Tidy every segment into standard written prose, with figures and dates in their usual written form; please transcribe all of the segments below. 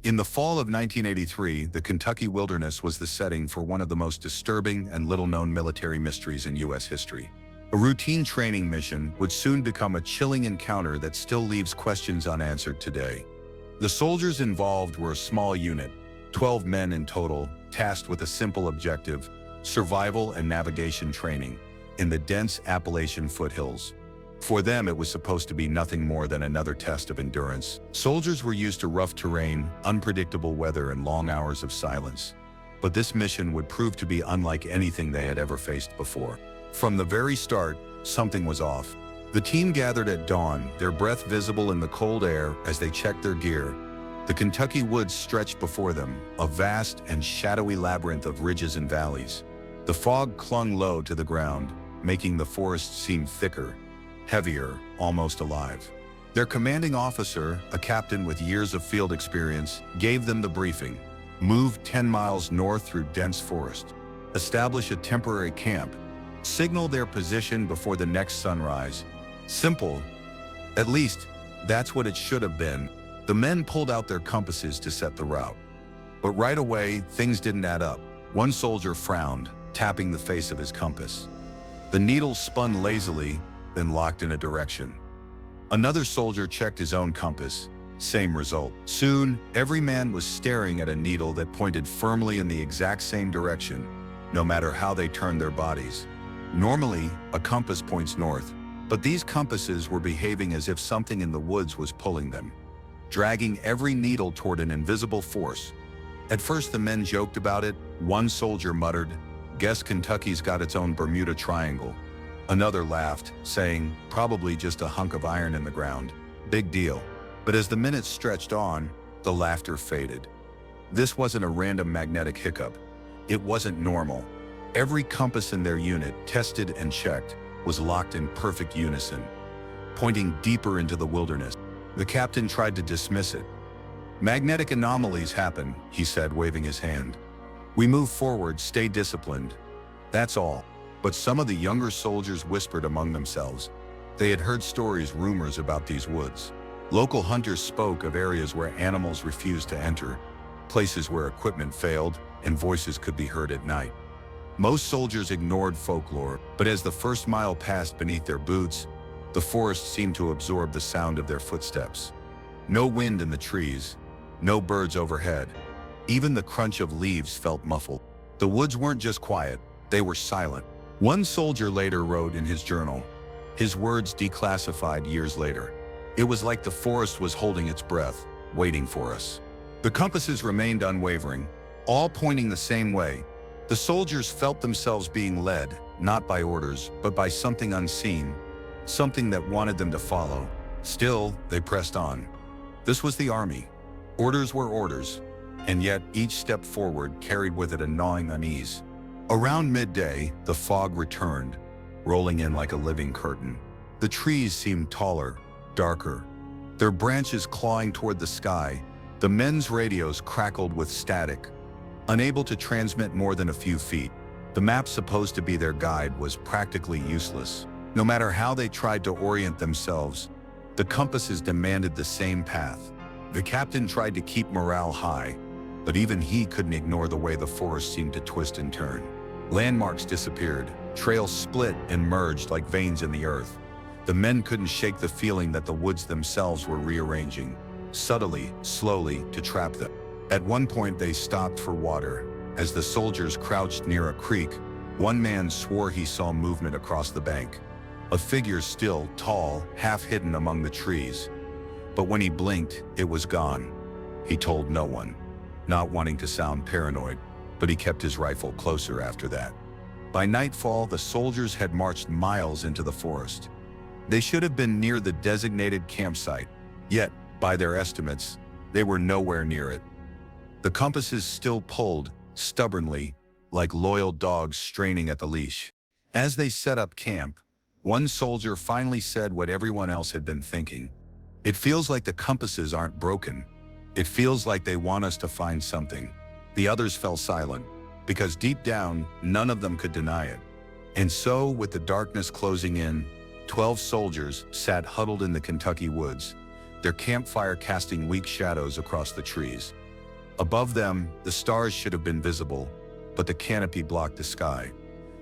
In the fall of 1983, the Kentucky wilderness was the setting for one of the most disturbing and little-known military mysteries in U.S. history. A routine training mission would soon become a chilling encounter that still leaves questions unanswered today. The soldiers involved were a small unit, 12 men in total, tasked with a simple objective: survival and navigation training in the dense Appalachian foothills. For them, it was supposed to be nothing more than another test of endurance. Soldiers were used to rough terrain, unpredictable weather, and long hours of silence. But this mission would prove to be unlike anything they had ever faced before. From the very start, something was off. The team gathered at dawn, their breath visible in the cold air as they checked their gear. The Kentucky woods stretched before them, a vast and shadowy labyrinth of ridges and valleys. The fog clung low to the ground, making the forest seem thicker, heavier, almost alive. Their commanding officer, a captain with years of field experience, gave them the briefing. Move 10 miles north through dense forest. Establish a temporary camp. Signal their position before the next sunrise. Simple. At least, that's what it should have been. The men pulled out their compasses to set the route. But right away, things didn't add up. One soldier frowned, tapping the face of his compass. The needle spun lazily, then locked in a direction. Another soldier checked his own compass. Same result. Soon, every man was staring at a needle that pointed firmly in the exact same direction, no matter how they turned their bodies. Normally, a compass points north, but these compasses were behaving as if something in the woods was pulling them, dragging every needle toward an invisible force. At first, the men joked about it. One soldier muttered, "Guess Kentucky's got its own Bermuda Triangle." Another laughed, saying, "Probably just a hunk of iron in the ground. Big deal." But as the minutes stretched on, the laughter faded. This wasn't a random magnetic hiccup. It wasn't normal. Every compass in their unit, tested and checked, was locked in perfect unison, pointing deeper into the wilderness. The captain tried to dismiss it. "Magnetic anomalies happen," he said, waving his hand. "We move forward, stay disciplined. That's all." But some of the younger soldiers whispered among themselves. They had heard stories, rumors about these woods. Local hunters spoke of areas where animals refused to enter, places where equipment failed, and voices could be heard at night. Most soldiers ignored folklore, but as the first mile passed beneath their boots, the forest seemed to absorb the sound of their footsteps. No wind in the trees, no birds overhead. Even the crunch of leaves felt muffled. The woods weren't just quiet, they were silent. One soldier later wrote in his journal, his words declassified years later, "It was like the forest was holding its breath, waiting for us." The compasses remained unwavering, all pointing the same way. The soldiers felt themselves being led, not by orders, but by something unseen, something that wanted them to follow. Still, they pressed on. This was the army. Orders were orders, and yet each step forward carried with it a gnawing unease. Around midday, the fog returned, rolling in like a living curtain. The trees seemed taller, darker, their branches clawing toward the sky. The men's radios crackled with static, unable to transmit more than a few feet. The map supposed to be their guide was practically useless. No matter how they tried to orient themselves, the compasses demanded the same path. The captain tried to keep morale high, but even he couldn't ignore the way the forest seemed to twist and turn. Landmarks disappeared, trails split and merged like veins in the earth. The men couldn't shake the feeling that the woods themselves were rearranging, subtly, slowly, to trap them. At one point they stopped for water. As the soldiers crouched near a creek, one man swore he saw movement across the bank. A figure still, tall, half hidden among the trees. But when he blinked, it was gone. He told no one, not wanting to sound paranoid, but he kept his rifle closer after that. By nightfall, the soldiers had marched miles into the forest. They should have been near the designated campsite, yet, by their estimates, they were nowhere near it. The compasses still pulled, stubbornly, like loyal dogs straining at the leash. As they set up camp, one soldier finally said what everyone else had been thinking. "It feels like the compasses aren't broken. It feels like they want us to find something." The others fell silent, because deep down, none of them could deny it. And so, with the darkness closing in, 12 soldiers sat huddled in the Kentucky woods, their campfire casting weak shadows across the trees. Above them, the stars should have been visible, but the canopy blocked the sky,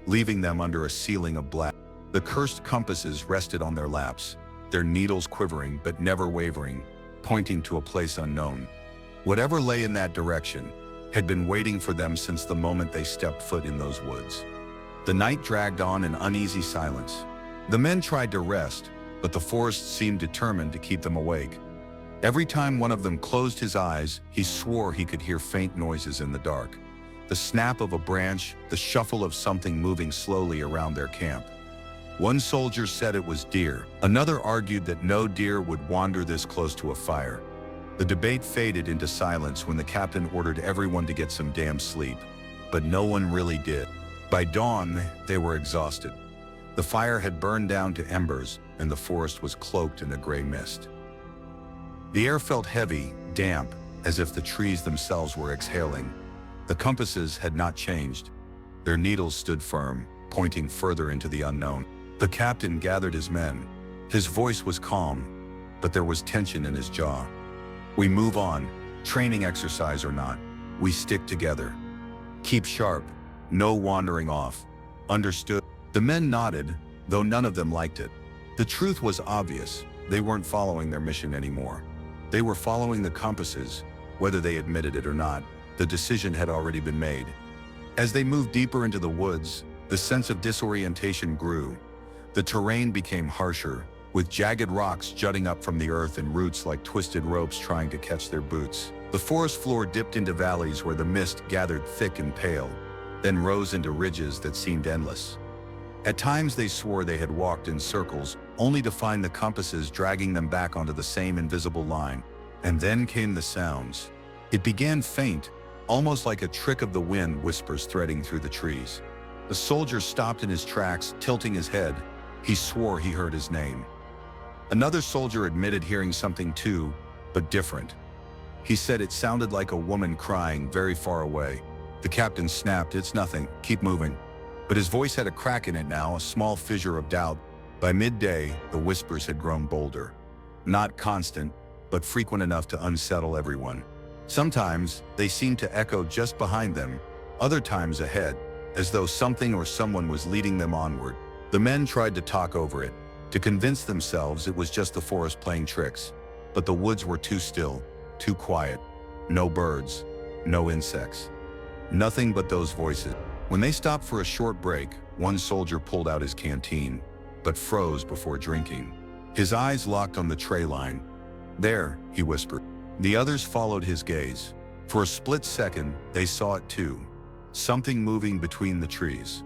leaving them under a ceiling of black. The cursed compasses rested on their laps, their needles quivering but never wavering, pointing to a place unknown. Whatever lay in that direction had been waiting for them since the moment they stepped foot in those woods. The night dragged on in uneasy silence. The men tried to rest, but the forest seemed determined to keep them awake. Every time one of them closed his eyes, he swore he could hear faint noises in the dark. The snap of a branch, the shuffle of something moving slowly around their camp. One soldier said it was deer. Another argued that no deer would wander this close to a fire. The debate faded into silence when the captain ordered everyone to get some damn sleep, but no one really did. By dawn, they were exhausted. The fire had burned down to embers, and the forest was cloaked in a gray mist. The air felt heavy, damp, as if the trees themselves were exhaling. The compasses had not changed. Their needles stood firm, pointing further into the unknown. The captain gathered his men. His voice was calm, but there was tension in his jaw. "We move on, training exercise or not. We stick together. Keep sharp, no wandering off. Understood?" The men nodded, though none of them liked it. The truth was obvious. They weren't following their mission anymore. They were following the compasses, whether they admitted it or not. The decision had already been made. As they moved deeper into the woods, the sense of disorientation grew. The terrain became harsher, with jagged rocks jutting up from the earth and roots like twisted ropes trying to catch their boots. The forest floor dipped into valleys where the mist gathered thick and pale, then rose into ridges that seemed endless. At times they swore they had walked in circles, only to find the compasses dragging them back onto the same invisible line. And then came the sounds. It began faint, almost like a trick of the wind whispers threading through the trees. The soldier stopped in his tracks, tilting his head. He swore he heard his name. Another soldier admitted hearing something too, but different. He said it sounded like a woman crying very far away. The captain snapped, "It's nothing, keep moving." But his voice had a crack in it now, a small fissure of doubt. By midday, the whispers had grown bolder. Not constant, but frequent enough to unsettle everyone. Sometimes, they seemed to echo just behind them, other times ahead, as though something or someone was leading them onward. The men tried to talk over it, to convince themselves it was just the forest playing tricks. But the woods were too still, too quiet. No birds, no insects. Nothing but those voices. When they stopped for a short break, one soldier pulled out his canteen, but froze before drinking. His eyes locked on the tray line. "There," he whispered. The others followed his gaze. For a split second, they saw it too. Something moving between the trees.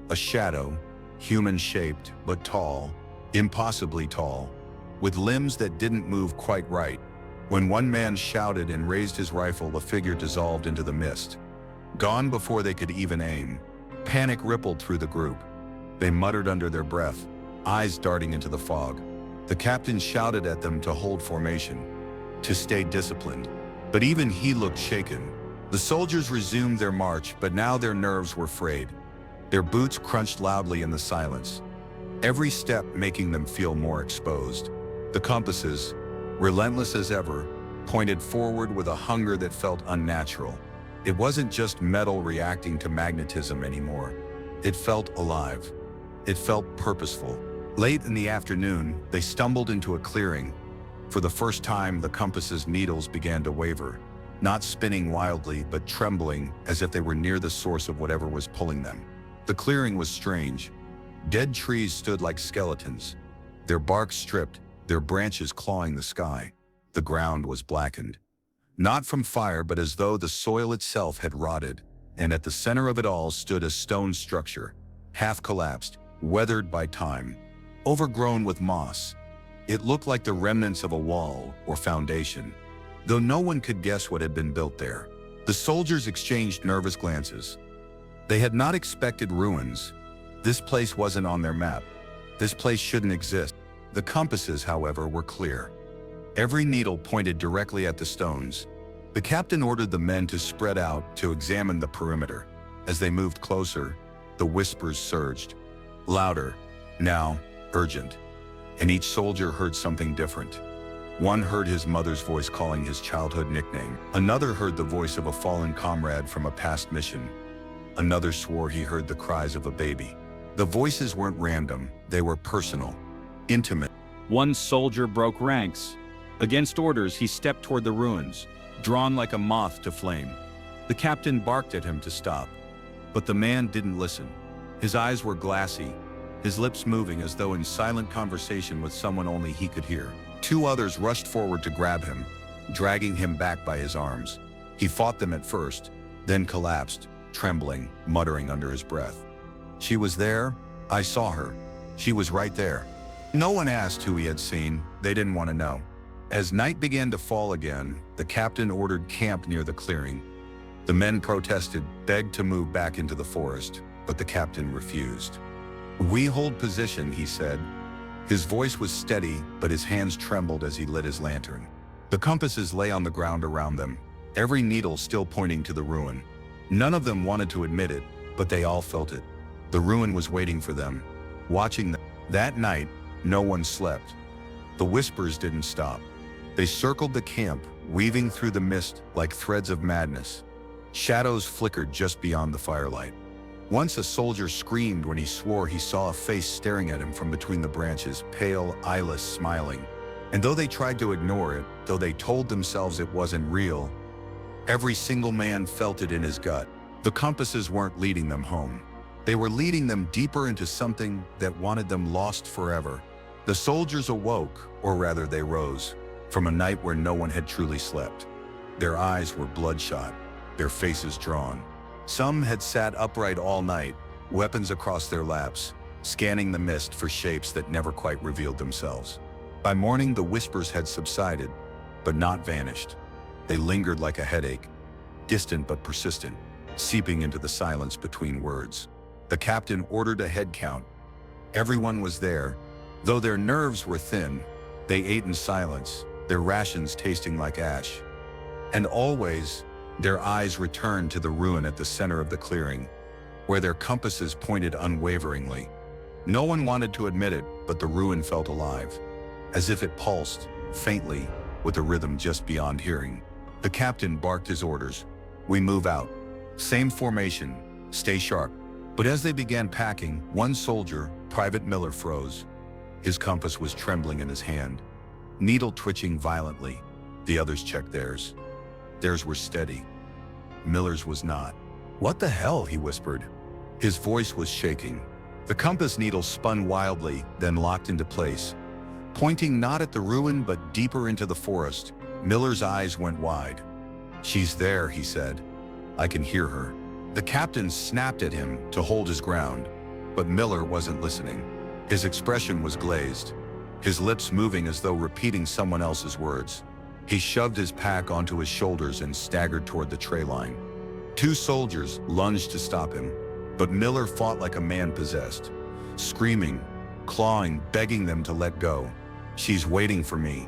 A shadow, human-shaped but tall, impossibly tall, with limbs that didn't move quite right. When one man shouted and raised his rifle, the figure dissolved into the mist. Gone before they could even aim. Panic rippled through the group. They muttered under their breath, eyes darting into the fog. The captain shouted at them to hold formation, to stay disciplined. But even he looked shaken. The soldiers resumed their march, but now their nerves were frayed. Their boots crunched loudly in the silence, every step making them feel more exposed. The compasses, relentless as ever, pointed forward with a hunger that felt unnatural. It wasn't just metal reacting to magnetism anymore. It felt alive. It felt purposeful. Late in the afternoon, they stumbled into a clearing. For the first time, the compass's needles began to waver, not spinning wildly, but trembling as if they were near the source of whatever was pulling them. The clearing was strange. Dead trees stood like skeletons, their bark stripped, their branches clawing the sky. The ground was blackened. Not from fire, but as though the soil itself had rotted, and at the center of it all stood a stone structure, half collapsed, weathered by time, overgrown with moss. It looked like the remnants of a wall or foundation, though no one could guess what had been built there. The soldiers exchanged nervous glances. They had not expected ruins. This place wasn't on their map. This place shouldn't exist. The compasses, however, were clear. Every needle pointed directly at the stones. The captain ordered the men to spread out to examine the perimeter. As they moved closer, the whispers surged. Louder, now urgent, and each soldier heard something different. One heard his mother's voice calling his childhood nickname. Another heard the voice of a fallen comrade from a past mission. Another swore he heard the cries of a baby. The voices weren't random, they were personal, intimate. One soldier broke ranks. Against orders, he stepped toward the ruins, drawn like a moth to flame. The captain barked at him to stop, but the man didn't listen. His eyes were glassy, his lips moving as though in silent conversation with someone only he could hear. Two others rushed forward to grab him, dragging him back by his arms. He fought them at first, then collapsed, trembling, muttering under his breath. She was there. I saw her. She was right there. No one asked who he had seen. They didn't want to know. As night began to fall again, the captain ordered camp near the clearing. The men protested, begged to move back into the forest, but the captain refused. "We hold position," he said. His voice was steady, but his hands trembled as he lit his lantern. The compasses lay on the ground around them, every needle still pointing to the ruin. None of them wanted to admit it, but they all felt it. The ruin was waiting for them, watching them. That night, no one slept. The whispers didn't stop. They circled the camp, weaving through the mist like threads of madness. Shadows flickered just beyond the firelight. Once a soldier screamed when he swore he saw a face staring at him from between the branches, pale, eyeless, smiling. And though they tried to ignore it, though they told themselves it wasn't real, every single man felt it in his gut. The compasses weren't leading them home. They were leading them deeper into something that wanted them lost forever. The soldiers awoke, or rather they rose, from a night where no one had truly slept. Their eyes were bloodshot, their faces drawn. Some had sat upright all night, weapons across their laps, scanning the mist for shapes that never quite revealed themselves. By morning, the whispers had subsided, but not vanished. They lingered like a headache, distant but persistent, seeping into the silence between words. The captain ordered a head count. Everyone was there. Though their nerves were thin, they ate in silence, their rations tasting like ash. And always, their eyes returned to the ruin at the center of the clearing, where their compasses pointed unwaveringly. No one wanted to admit it, but the ruin felt alive, as if it pulsed, faintly, with a rhythm just beyond hearing. The captain barked his orders. "We move out. Same formation. Stay sharp." But as they began packing, one soldier, Private Miller, froze. His compass was trembling in his hand, needle twitching violently. The others checked theirs. Theirs were steady. Miller's was not. "What the hell?" he whispered. His voice was shaking. The compass needle spun wildly, then locked into place, pointing not at the ruin but deeper into the forest. Miller's eyes went wide. "She's there," he said. "I can hear her." The captain snapped at him to hold his ground, but Miller wasn't listening. His expression was glazed, his lips moving as though repeating someone else's words. He shoved his pack onto his shoulders and staggered toward the tray line. Two soldiers lunged to stop him, but Miller fought like a man possessed, screaming, clawing, begging them to let go. "She's waiting for me.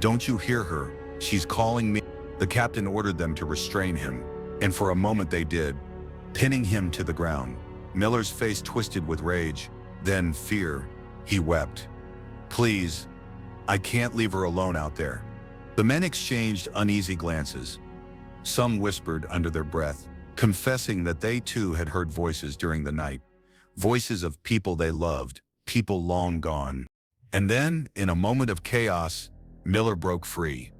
Don't you hear her? She's calling me." The captain ordered them to restrain him, and for a moment they did, pinning him to the ground. Miller's face twisted with rage, then fear. He wept. "Please, I can't leave her alone out there." The men exchanged uneasy glances. Some whispered under their breath, confessing that they too had heard voices during the night, voices of people they loved, people long gone. And then, in a moment of chaos, Miller broke free.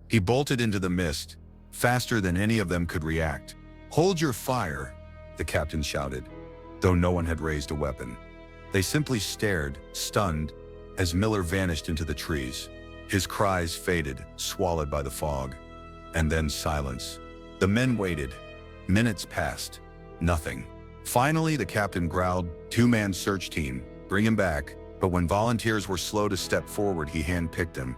He bolted into the mist, faster than any of them could react. "Hold your fire," the captain shouted, though no one had raised a weapon. They simply stared, stunned, as Miller vanished into the trees. His cries faded, swallowed by the fog. And then silence. The men waited. Minutes passed. Nothing. Finally, the captain growled, "Two-man search team, bring him back." But when volunteers were slow to step forward, he handpicked them.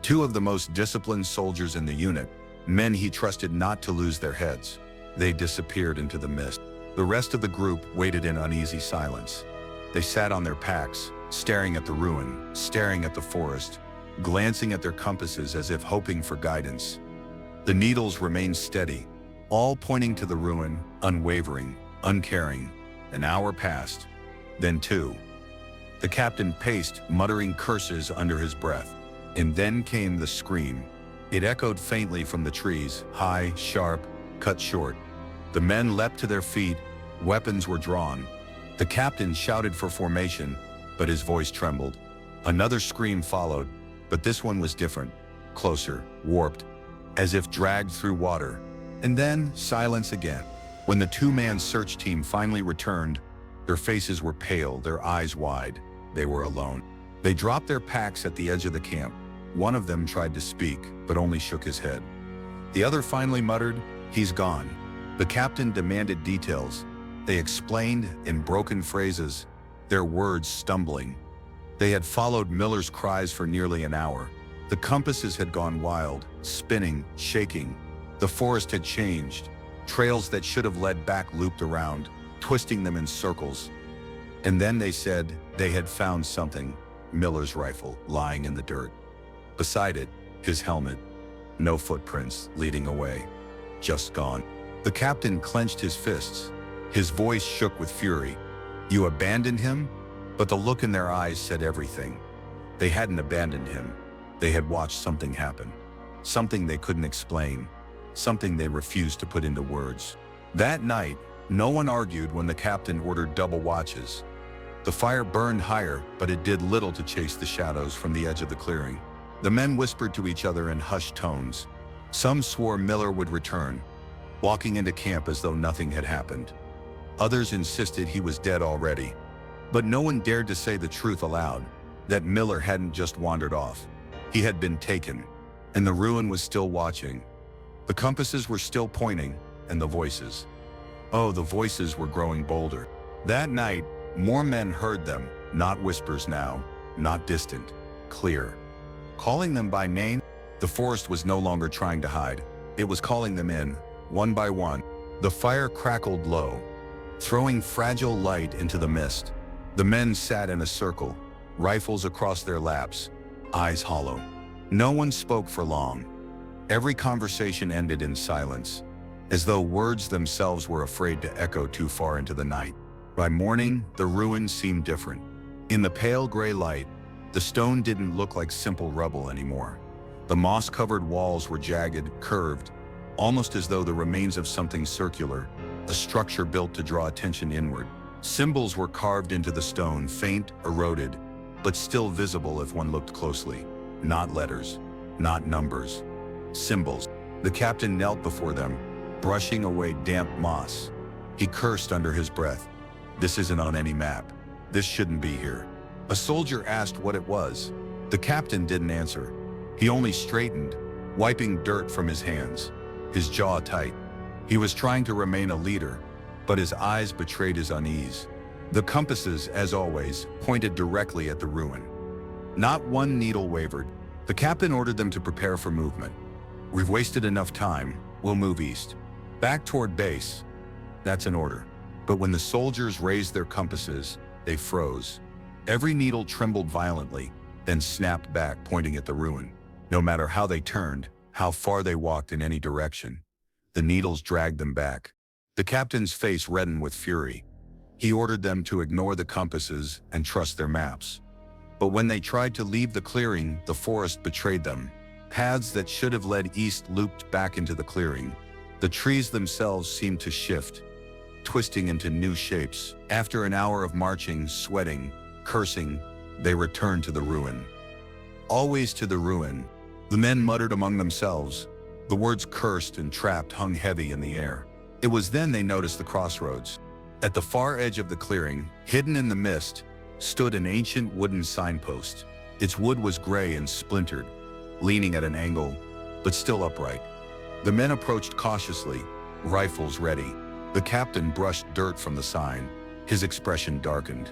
Two of the most disciplined soldiers in the unit, men he trusted not to lose their heads. They disappeared into the mist. The rest of the group waited in uneasy silence. They sat on their packs, staring at the ruin, staring at the forest, glancing at their compasses as if hoping for guidance. The needles remained steady, all pointing to the ruin, unwavering, uncaring. An hour passed, then two. The captain paced, muttering curses under his breath. And then came the scream. It echoed faintly from the trees, high, sharp, cut short. The men leapt to their feet, weapons were drawn. The captain shouted for formation, but his voice trembled. Another scream followed, but this one was different, closer, warped, as if dragged through water. And then silence again. When the two-man search team finally returned, their faces were pale, their eyes wide. They were alone. They dropped their packs at the edge of the camp. One of them tried to speak, but only shook his head. The other finally muttered, "He's gone." The captain demanded details. They explained in broken phrases, their words stumbling. They had followed Miller's cries for nearly an hour. The compasses had gone wild, spinning, shaking. The forest had changed. Trails that should have led back looped around, twisting them in circles. And then they said they had found something, Miller's rifle, lying in the dirt. Beside it, his helmet. No footprints leading away. Just gone. The captain clenched his fists. His voice shook with fury. "You abandoned him?" But the look in their eyes said everything. They hadn't abandoned him. They had watched something happen. Something they couldn't explain. Something they refused to put into words. That night, no one argued when the captain ordered double watches. The fire burned higher, but it did little to chase the shadows from the edge of the clearing. The men whispered to each other in hushed tones. Some swore Miller would return, walking into camp as though nothing had happened. Others insisted he was dead already. But no one dared to say the truth aloud, that Miller hadn't just wandered off. He had been taken, and the ruin was still watching. The compasses were still pointing, and the voices. Oh, the voices were growing bolder. That night, more men heard them, not whispers now, not distant, clear. Calling them by name, the forest was no longer trying to hide. It was calling them in, one by one. The fire crackled low, throwing fragile light into the mist. The men sat in a circle, rifles across their laps, eyes hollow. No one spoke for long. Every conversation ended in silence, as though words themselves were afraid to echo too far into the night. By morning, the ruins seemed different. In the pale gray light, the stone didn't look like simple rubble anymore. The moss-covered walls were jagged, curved, almost as though the remains of something circular, a structure built to draw attention inward. Symbols were carved into the stone, faint, eroded, but still visible if one looked closely. Not letters, not numbers. Symbols. The captain knelt before them, brushing away damp moss. He cursed under his breath. "This isn't on any map. This shouldn't be here." A soldier asked what it was. The captain didn't answer. He only straightened, wiping dirt from his hands, his jaw tight. He was trying to remain a leader, but his eyes betrayed his unease. The compasses, as always, pointed directly at the ruin. Not one needle wavered. The captain ordered them to prepare for movement. "We've wasted enough time. We'll move east. Back toward base." That's an order. But when the soldiers raised their compasses, they froze. Every needle trembled violently, then snapped back, pointing at the ruin. No matter how they turned, how far they walked in any direction, the needles dragged them back. The captain's face reddened with fury. He ordered them to ignore the compasses and trust their maps. But when they tried to leave the clearing, the forest betrayed them. Paths that should have led east looped back into the clearing. The trees themselves seemed to shift, twisting into new shapes. After an hour of marching, sweating, cursing, they returned to the ruin. Always to the ruin. The men muttered among themselves. The words cursed and trapped hung heavy in the air. It was then they noticed the crossroads. At the far edge of the clearing, hidden in the mist, stood an ancient wooden signpost. Its wood was gray and splintered, leaning at an angle, but still upright. The men approached cautiously, rifles ready. The captain brushed dirt from the sign. His expression darkened.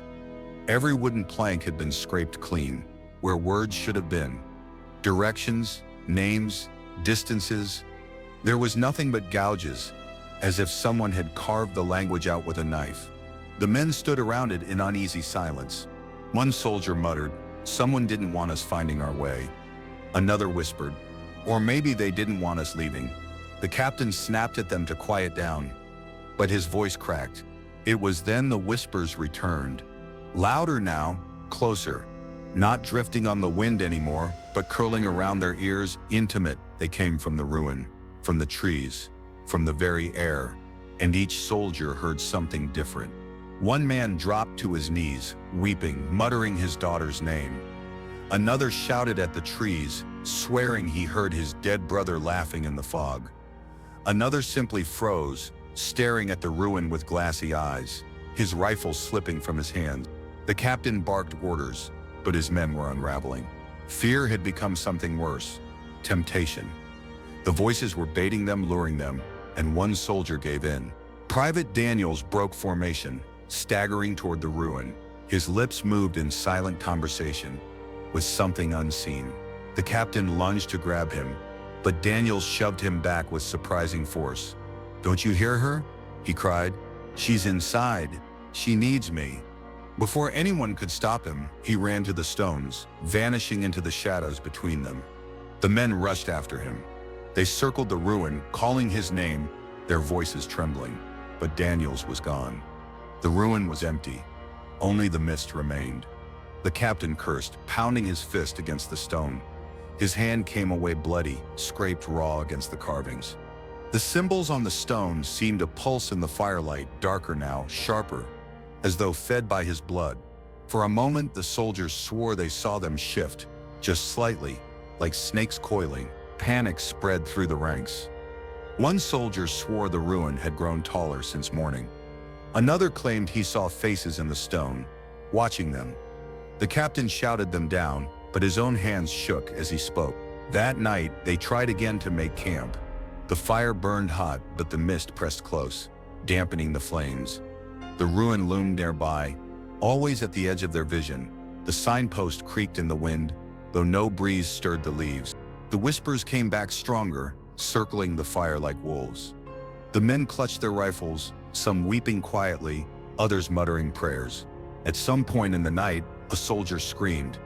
Every wooden plank had been scraped clean, where words should have been. Directions, names, distances. There was nothing but gouges, as if someone had carved the language out with a knife. The men stood around it in uneasy silence. One soldier muttered, "Someone didn't want us finding our way." Another whispered, "Or maybe they didn't want us leaving." The captain snapped at them to quiet down, but his voice cracked. It was then the whispers returned. Louder now, closer. Not drifting on the wind anymore, but curling around their ears, intimate. They came from the ruin, from the trees, from the very air, and each soldier heard something different. One man dropped to his knees, weeping, muttering his daughter's name. Another shouted at the trees, swearing he heard his dead brother laughing in the fog. Another simply froze, staring at the ruin with glassy eyes, his rifle slipping from his hand. The captain barked orders, but his men were unraveling. Fear had become something worse, temptation. The voices were baiting them, luring them, and one soldier gave in. Private Daniels broke formation, staggering toward the ruin. His lips moved in silent conversation with something unseen. The captain lunged to grab him, but Daniels shoved him back with surprising force. "Don't you hear her?" he cried. "She's inside. She needs me." Before anyone could stop him, he ran to the stones, vanishing into the shadows between them. The men rushed after him. They circled the ruin, calling his name, their voices trembling. But Daniels was gone. The ruin was empty. Only the mist remained. The captain cursed, pounding his fist against the stone. His hand came away bloody, scraped raw against the carvings. The symbols on the stone seemed to pulse in the firelight, darker now, sharper, as though fed by his blood. For a moment, the soldiers swore they saw them shift, just slightly, like snakes coiling. Panic spread through the ranks. One soldier swore the ruin had grown taller since morning. Another claimed he saw faces in the stone, watching them. The captain shouted them down, but his own hands shook as he spoke. That night, they tried again to make camp. The fire burned hot, but the mist pressed close, dampening the flames. The ruin loomed nearby, always at the edge of their vision. The signpost creaked in the wind, though no breeze stirred the leaves. The whispers came back stronger, circling the fire like wolves. The men clutched their rifles, some weeping quietly, others muttering prayers. At some point in the night, a soldier screamed.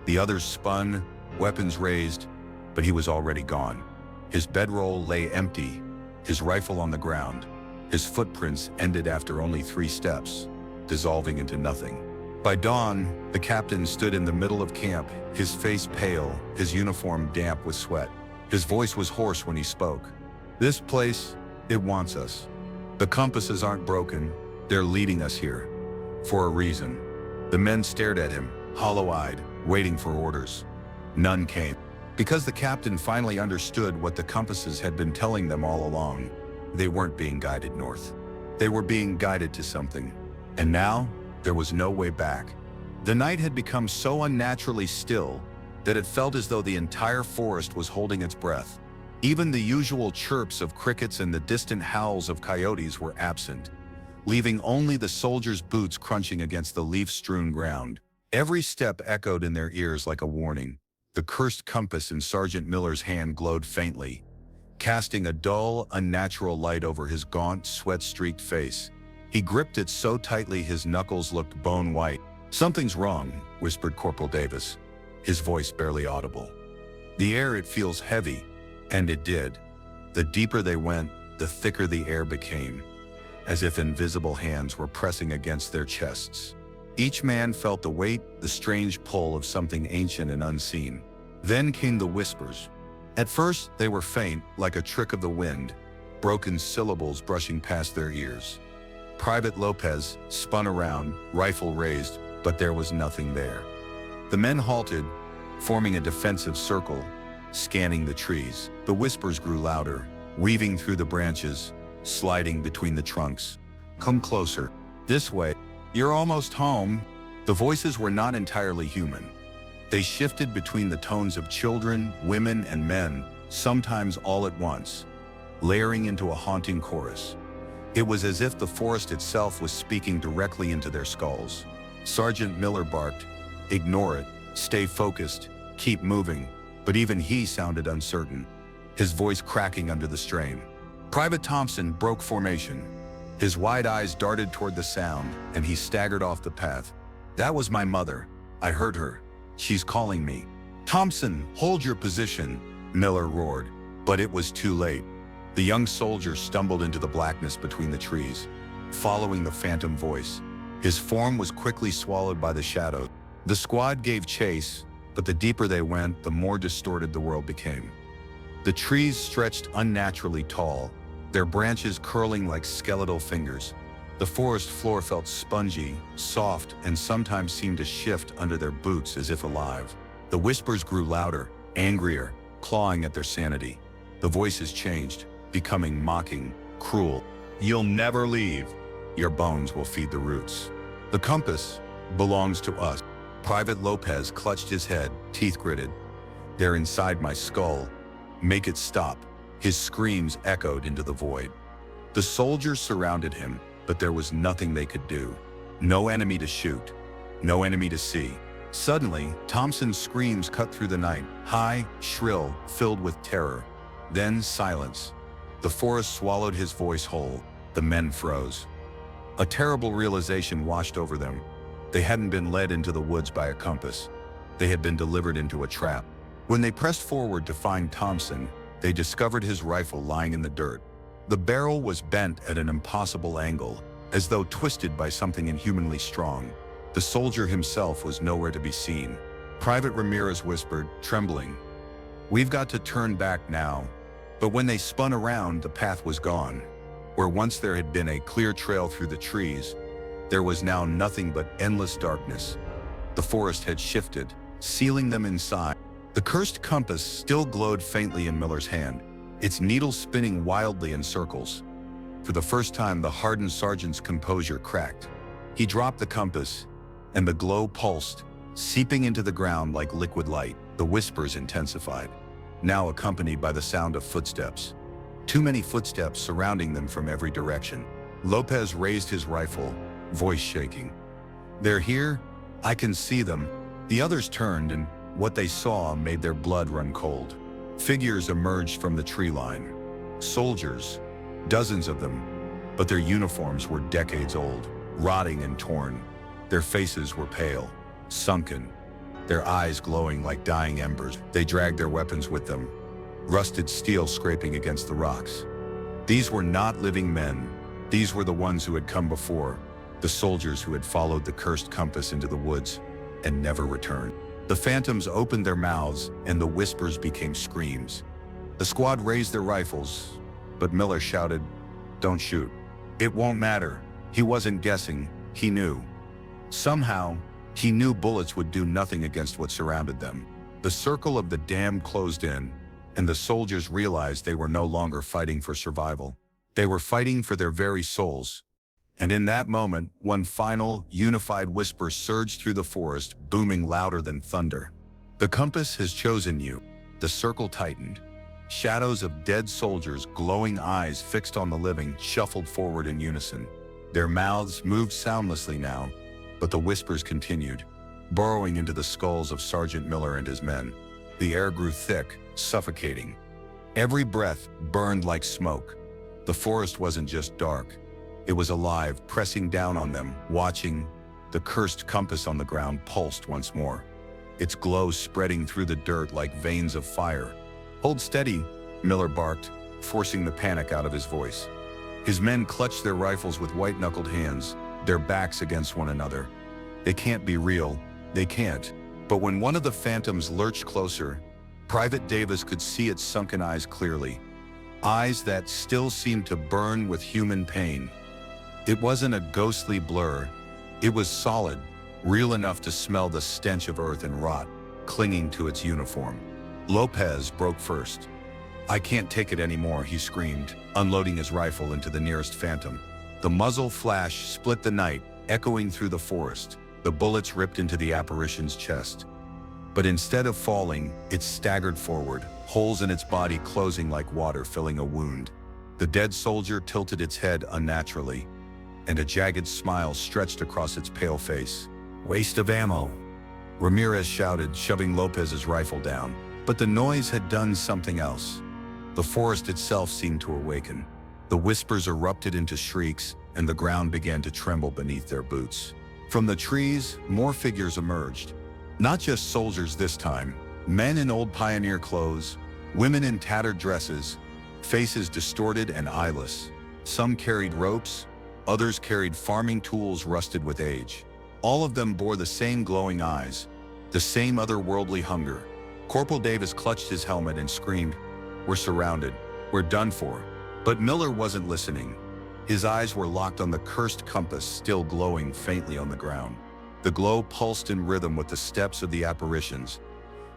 The others spun, weapons raised, but he was already gone. His bedroll lay empty, his rifle on the ground. His footprints ended after only 3 steps, dissolving into nothing. By dawn, the captain stood in the middle of camp, his face pale, his uniform damp with sweat. His voice was hoarse when he spoke. "This place, it wants us. The compasses aren't broken, they're leading us here. For a reason." The men stared at him, hollow-eyed, waiting for orders. None came. Because the captain finally understood what the compasses had been telling them all along. They weren't being guided north. They were being guided to something. And now, there was no way back. The night had become so unnaturally still that it felt as though the entire forest was holding its breath. Even the usual chirps of crickets and the distant howls of coyotes were absent, leaving only the soldiers' boots crunching against the leaf-strewn ground. Every step echoed in their ears like a warning. The cursed compass in Sergeant Miller's hand glowed faintly, casting a dull, unnatural light over his gaunt, sweat-streaked face. He gripped it so tightly his knuckles looked bone-white. "Something's wrong," whispered Corporal Davis, his voice barely audible. "The air, it feels heavy." And it did. The deeper they went, the thicker the air became, as if invisible hands were pressing against their chests. Each man felt the weight, the strange pull of something ancient and unseen. Then came the whispers. At first, they were faint, like a trick of the wind, broken syllables brushing past their ears. Private Lopez spun around, rifle raised, but there was nothing there. The men halted, forming a defensive circle, scanning the trees. The whispers grew louder, weaving through the branches, sliding between the trunks. "Come closer. This way. You're almost home." The voices were not entirely human. They shifted between the tones of children, women, and men, sometimes all at once, layering into a haunting chorus. It was as if the forest itself was speaking directly into their skulls. Sergeant Miller barked, "Ignore it. Stay focused. Keep moving." But even he sounded uncertain, his voice cracking under the strain. Private Thompson broke formation. His wide eyes darted toward the sound, and he staggered off the path. "That was my mother. I heard her. She's calling me." "Thompson, hold your position," Miller roared. But it was too late. The young soldier stumbled into the blackness between the trees, following the phantom voice. His form was quickly swallowed by the shadows. The squad gave chase, but the deeper they went, the more distorted the world became. The trees stretched unnaturally tall, their branches curling like skeletal fingers. The forest floor felt spongy, soft, and sometimes seemed to shift under their boots as if alive. The whispers grew louder, angrier, clawing at their sanity. The voices changed, becoming mocking, cruel. "You'll never leave. Your bones will feed the roots. The compass belongs to us." Private Lopez clutched his head, teeth gritted. "They're inside my skull. Make it stop." His screams echoed into the void. The soldiers surrounded him, but there was nothing they could do. No enemy to shoot, no enemy to see. Suddenly, Thompson's screams cut through the night, high, shrill, filled with terror. Then silence. The forest swallowed his voice whole. The men froze. A terrible realization washed over them. They hadn't been led into the woods by a compass. They had been delivered into a trap. When they pressed forward to find Thompson, they discovered his rifle lying in the dirt. The barrel was bent at an impossible angle, as though twisted by something inhumanly strong. The soldier himself was nowhere to be seen. Private Ramirez whispered, trembling, "We've got to turn back now." But when they spun around, the path was gone. Where once there had been a clear trail through the trees, there was now nothing but endless darkness. The forest had shifted, sealing them inside. The cursed compass still glowed faintly in Miller's hand, its needle spinning wildly in circles. For the first time, the hardened sergeant's composure cracked. He dropped the compass, and the glow pulsed, seeping into the ground like liquid light. The whispers intensified, now accompanied by the sound of footsteps. Too many footsteps surrounding them from every direction. Lopez raised his rifle, voice shaking. "They're here. I can see them." The others turned, and what they saw made their blood run cold. Figures emerged from the tree line. Soldiers, dozens of them, but their uniforms were decades old, rotting and torn. Their faces were pale, sunken, their eyes glowing like dying embers. They dragged their weapons with them, rusted steel scraping against the rocks. These were not living men. These were the ones who had come before, the soldiers who had followed the cursed compass into the woods and never returned. The phantoms opened their mouths, and the whispers became screams. The squad raised their rifles, but Miller shouted, "Don't shoot. It won't matter." He wasn't guessing, he knew. Somehow, he knew bullets would do nothing against what surrounded them. The circle of the dam closed in, and the soldiers realized they were no longer fighting for survival. They were fighting for their very souls. And in that moment, one final, unified whisper surged through the forest, booming louder than thunder. "The compass has chosen you." The circle tightened. Shadows of dead soldiers, glowing eyes fixed on the living, shuffled forward in unison. Their mouths moved soundlessly now, but the whispers continued, burrowing into the skulls of Sergeant Miller and his men. The air grew thick, suffocating. Every breath burned like smoke. The forest wasn't just dark. It was alive, pressing down on them, watching. The cursed compass on the ground pulsed once more, its glow spreading through the dirt like veins of fire. "Hold steady," Miller barked, forcing the panic out of his voice. His men clutched their rifles with white-knuckled hands, their backs against one another. They can't be real. They can't. But when one of the phantoms lurched closer, Private Davis could see its sunken eyes clearly. Eyes that still seemed to burn with human pain. It wasn't a ghostly blur. It was solid, real enough to smell the stench of earth and rot, clinging to its uniform. Lopez broke first. "I can't take it anymore," he screamed, unloading his rifle into the nearest phantom. The muzzle flash split the night, echoing through the forest. The bullets ripped into the apparition's chest. But instead of falling, it staggered forward, holes in its body closing like water filling a wound. The dead soldier tilted its head unnaturally, and a jagged smile stretched across its pale face. "Waste of ammo," Ramirez shouted, shoving Lopez's rifle down. But the noise had done something else. The forest itself seemed to awaken. The whispers erupted into shrieks, and the ground began to tremble beneath their boots. From the trees, more figures emerged. Not just soldiers this time. Men in old pioneer clothes, women in tattered dresses, faces distorted and eyeless. Some carried ropes, others carried farming tools rusted with age. All of them bore the same glowing eyes, the same otherworldly hunger. Corporal Davis clutched his helmet and screamed, "We're surrounded. We're done for." But Miller wasn't listening. His eyes were locked on the cursed compass still glowing faintly on the ground. The glow pulsed in rhythm with the steps of the apparitions.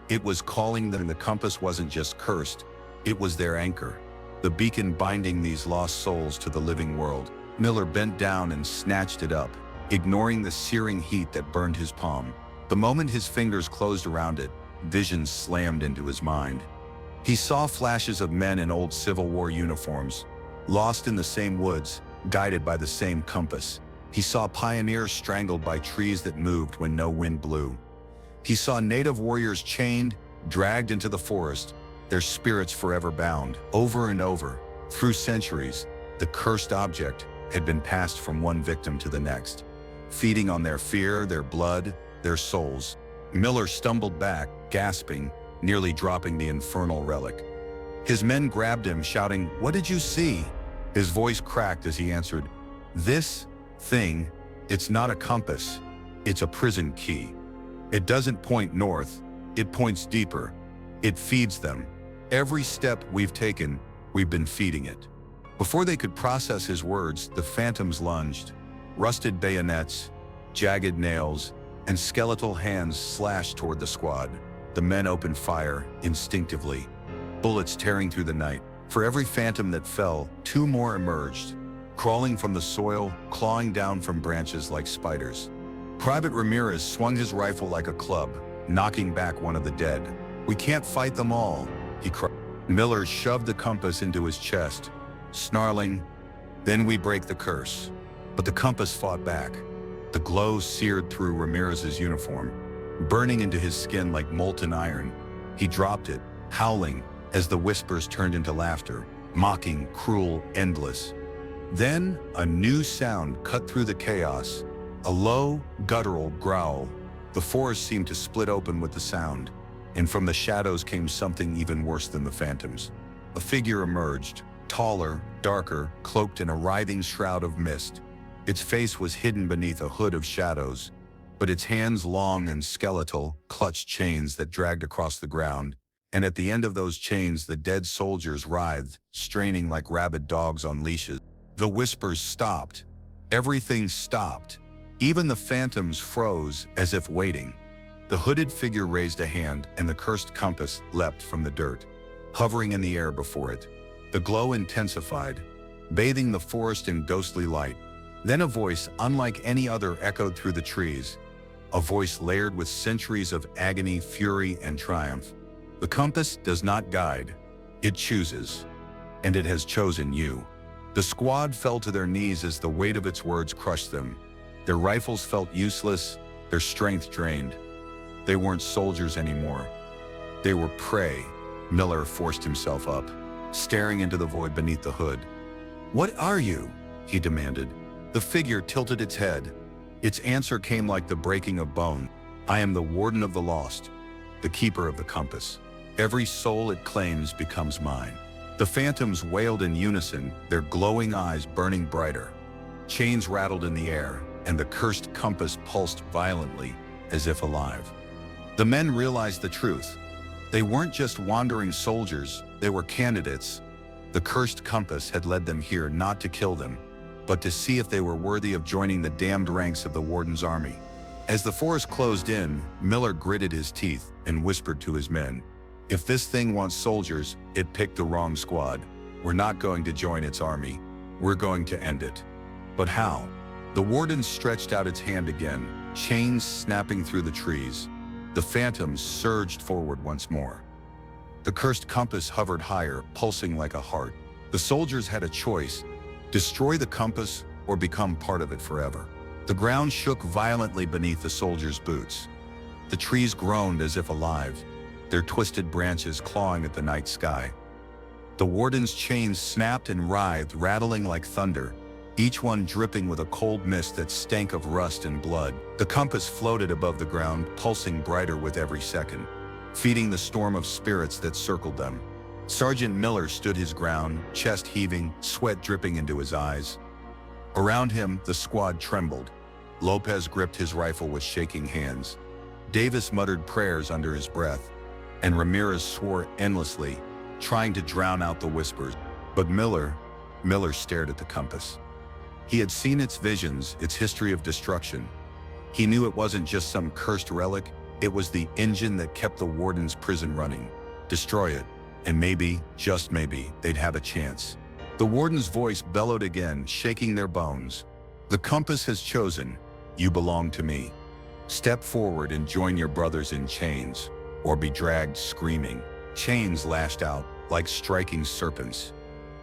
It was calling them. The compass wasn't just cursed, it was their anchor, the beacon binding these lost souls to the living world. Miller bent down and snatched it up, ignoring the searing heat that burned his palm. The moment his fingers closed around it, visions slammed into his mind. He saw flashes of men in old Civil War uniforms, lost in the same woods, guided by the same compass. He saw pioneers strangled by trees that moved when no wind blew. He saw native warriors chained, dragged into the forest, their spirits forever bound. Over and over, through centuries, the cursed object had been passed from one victim to the next, feeding on their fear, their blood, their souls. Miller stumbled back, gasping, nearly dropping the infernal relic. His men grabbed him, shouting, "What did you see?" His voice cracked as he answered, "This thing, it's not a compass, it's a prison key. It doesn't point north, it points deeper. It feeds them. Every step we've taken, we've been feeding it." Before they could process his words, the phantoms lunged. Rusted bayonets, jagged nails, and skeletal hands slashed toward the squad. The men opened fire, instinctively, bullets tearing through the night. For every phantom that fell, two more emerged, crawling from the soil, clawing down from branches like spiders. Private Ramirez swung his rifle like a club, knocking back one of the dead. "We can't fight them all," he cried. Miller shoved the compass into his chest, snarling, "Then we break the curse." But the compass fought back. The glow seared through Ramirez's uniform, burning into his skin like molten iron. He dropped it, howling, as the whispers turned into laughter, mocking, cruel, endless. Then a new sound cut through the chaos, a low, guttural growl. The forest seemed to split open with the sound, and from the shadows came something even worse than the phantoms. A figure emerged, taller, darker, cloaked in a writhing shroud of mist. Its face was hidden beneath a hood of shadows, but its hands, long and skeletal, clutched chains that dragged across the ground, and at the end of those chains the dead soldiers writhed, straining like rabid dogs on leashes. The whispers stopped. Everything stopped. Even the phantoms froze, as if waiting. The hooded figure raised a hand, and the cursed compass leapt from the dirt, hovering in the air before it. The glow intensified, bathing the forest in ghostly light. Then a voice unlike any other echoed through the trees, a voice layered with centuries of agony, fury, and triumph. "The compass does not guide, it chooses, and it has chosen you." The squad fell to their knees as the weight of its words crushed them. Their rifles felt useless, their strength drained. They weren't soldiers anymore. They were prey. Miller forced himself up, staring into the void beneath the hood. "What are you?" he demanded. The figure tilted its head. Its answer came like the breaking of bone. "I am the warden of the lost, the keeper of the compass. Every soul it claims becomes mine." The phantoms wailed in unison, their glowing eyes burning brighter. Chains rattled in the air, and the cursed compass pulsed violently, as if alive. The men realized the truth. They weren't just wandering soldiers, they were candidates. The cursed compass had led them here not to kill them, but to see if they were worthy of joining the damned ranks of the warden's army. As the forest closed in, Miller gritted his teeth and whispered to his men, "If this thing wants soldiers, it picked the wrong squad. We're not going to join its army. We're going to end it." But how? The warden stretched out its hand again, chains snapping through the trees. The phantoms surged forward once more. The cursed compass hovered higher, pulsing like a heart. The soldiers had a choice: destroy the compass or become part of it forever. The ground shook violently beneath the soldiers' boots. The trees groaned as if alive, their twisted branches clawing at the night sky. The warden's chains snapped and writhed, rattling like thunder, each one dripping with a cold mist that stank of rust and blood. The compass floated above the ground, pulsing brighter with every second, feeding the storm of spirits that circled them. Sergeant Miller stood his ground, chest heaving, sweat dripping into his eyes. Around him, the squad trembled. Lopez gripped his rifle with shaking hands. Davis muttered prayers under his breath, and Ramirez swore endlessly, trying to drown out the whispers. But Miller stared at the compass. He had seen its visions, its history of destruction. He knew it wasn't just some cursed relic, it was the engine that kept the warden's prison running. Destroy it, and maybe, just maybe, they'd have a chance. The warden's voice bellowed again, shaking their bones. The compass has chosen. You belong to me. Step forward and join your brothers in chains, or be dragged screaming. Chains lashed out, like striking serpents.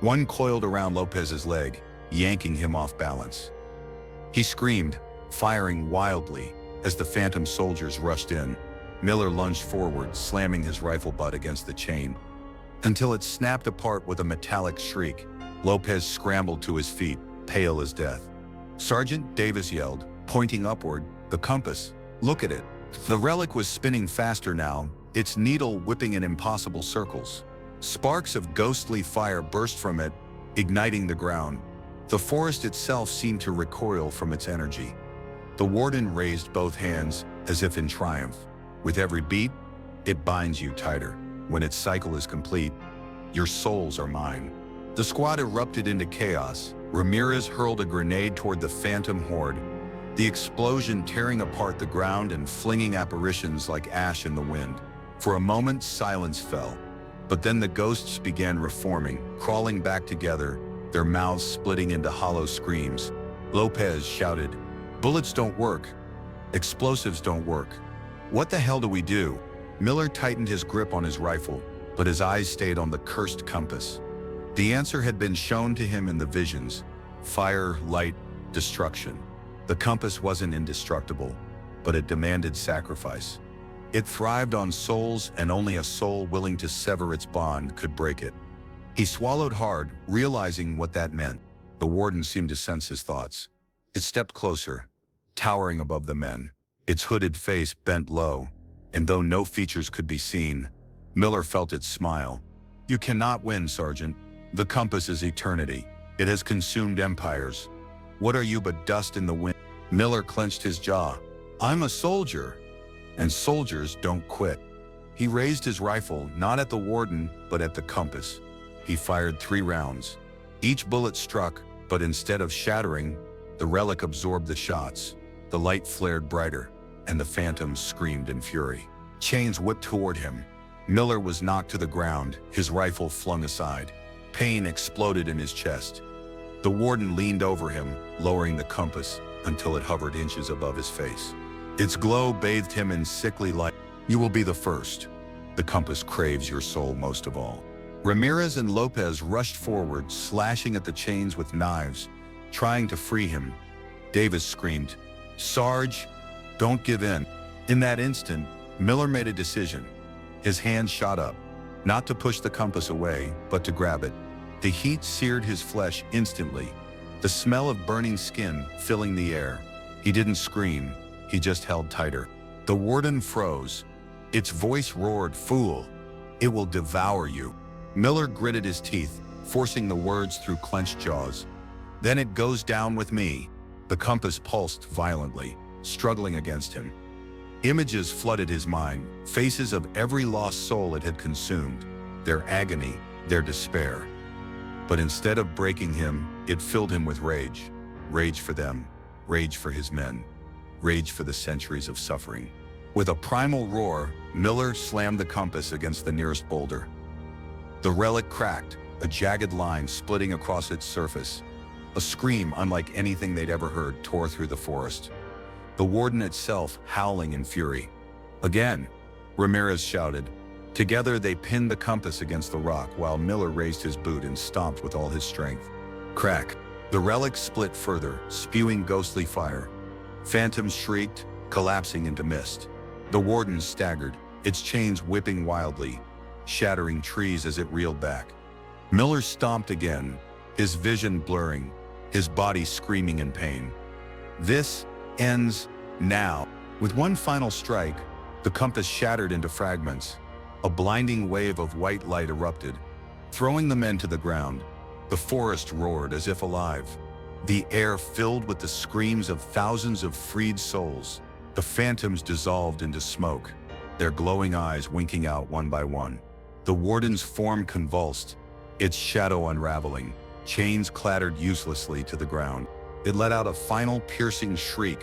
One coiled around Lopez's leg, yanking him off balance. He screamed, firing wildly, as the phantom soldiers rushed in. Miller lunged forward, slamming his rifle butt against the chain, until it snapped apart with a metallic shriek. Lopez scrambled to his feet, pale as death. "Sergeant," Davis yelled, pointing upward, "the compass. Look at it." The relic was spinning faster now, its needle whipping in impossible circles. Sparks of ghostly fire burst from it, igniting the ground. The forest itself seemed to recoil from its energy. The warden raised both hands, as if in triumph. With every beat, it binds you tighter. When its cycle is complete, your souls are mine. The squad erupted into chaos. Ramirez hurled a grenade toward the phantom horde, the explosion tearing apart the ground and flinging apparitions like ash in the wind. For a moment, silence fell. But then the ghosts began reforming, crawling back together, their mouths splitting into hollow screams. Lopez shouted, "Bullets don't work. Explosives don't work. What the hell do we do?" Miller tightened his grip on his rifle, but his eyes stayed on the cursed compass. The answer had been shown to him in the visions: fire, light, destruction. The compass wasn't indestructible, but it demanded sacrifice. It thrived on souls, and only a soul willing to sever its bond could break it. He swallowed hard, realizing what that meant. The warden seemed to sense his thoughts. It stepped closer, towering above the men, its hooded face bent low, and though no features could be seen, Miller felt its smile. "You cannot win, Sergeant. The compass is eternity. It has consumed empires. What are you but dust in the wind?" Miller clenched his jaw. "I'm a soldier, and soldiers don't quit." He raised his rifle, not at the warden, but at the compass. He fired 3 rounds. Each bullet struck, but instead of shattering, the relic absorbed the shots. The light flared brighter, and the phantoms screamed in fury. Chains whipped toward him. Miller was knocked to the ground, his rifle flung aside. Pain exploded in his chest. The warden leaned over him, lowering the compass until it hovered inches above his face. Its glow bathed him in sickly light. "You will be the first. The compass craves your soul most of all." Ramirez and Lopez rushed forward, slashing at the chains with knives, trying to free him. Davis screamed, "Sarge, don't give in." In that instant, Miller made a decision. His hand shot up, not to push the compass away, but to grab it. The heat seared his flesh instantly, the smell of burning skin filling the air. He didn't scream, he just held tighter. The warden froze. Its voice roared, "Fool, it will devour you." Miller gritted his teeth, forcing the words through clenched jaws. "Then it goes down with me." The compass pulsed violently, struggling against him. Images flooded his mind, faces of every lost soul it had consumed, their agony, their despair. But instead of breaking him, it filled him with rage. Rage for them, rage for his men, rage for the centuries of suffering. With a primal roar, Miller slammed the compass against the nearest boulder. The relic cracked, a jagged line splitting across its surface. A scream unlike anything they'd ever heard tore through the forest. The warden itself howling in fury. "Again," Ramirez shouted. Together they pinned the compass against the rock while Miller raised his boot and stomped with all his strength. Crack. The relic split further, spewing ghostly fire. Phantoms shrieked, collapsing into mist. The warden staggered, its chains whipping wildly, shattering trees as it reeled back. Miller stomped again, his vision blurring, his body screaming in pain. This ends now. With one final strike, the compass shattered into fragments. A blinding wave of white light erupted, throwing the men to the ground. The forest roared as if alive. the air filled with the screams of thousands of freed souls. The phantoms dissolved into smoke, their glowing eyes winking out one by one. The warden's form convulsed, its shadow unraveling. Chains clattered uselessly to the ground. It let out a final piercing shriek.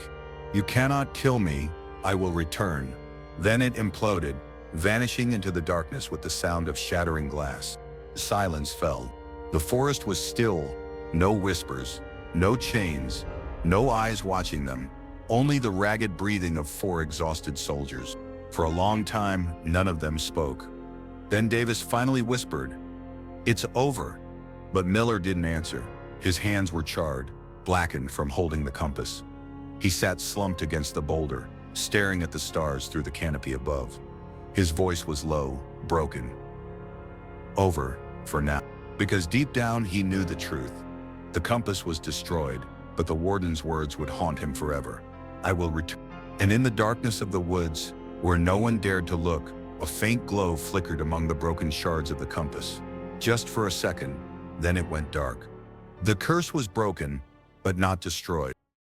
"You cannot kill me, I will return." Then it imploded, vanishing into the darkness with the sound of shattering glass. Silence fell. The forest was still, no whispers, no chains, no eyes watching them, only the ragged breathing of 4 exhausted soldiers. For a long time, none of them spoke. Then Davis finally whispered, "It's over." But Miller didn't answer. His hands were charred, blackened from holding the compass. He sat slumped against the boulder, staring at the stars through the canopy above. His voice was low, broken. Over, for now. Because deep down he knew the truth. The compass was destroyed, but the warden's words would haunt him forever. "I will return." And in the darkness of the woods, where no one dared to look, a faint glow flickered among the broken shards of the compass. Just for a second, then it went dark. The curse was broken, but not destroyed.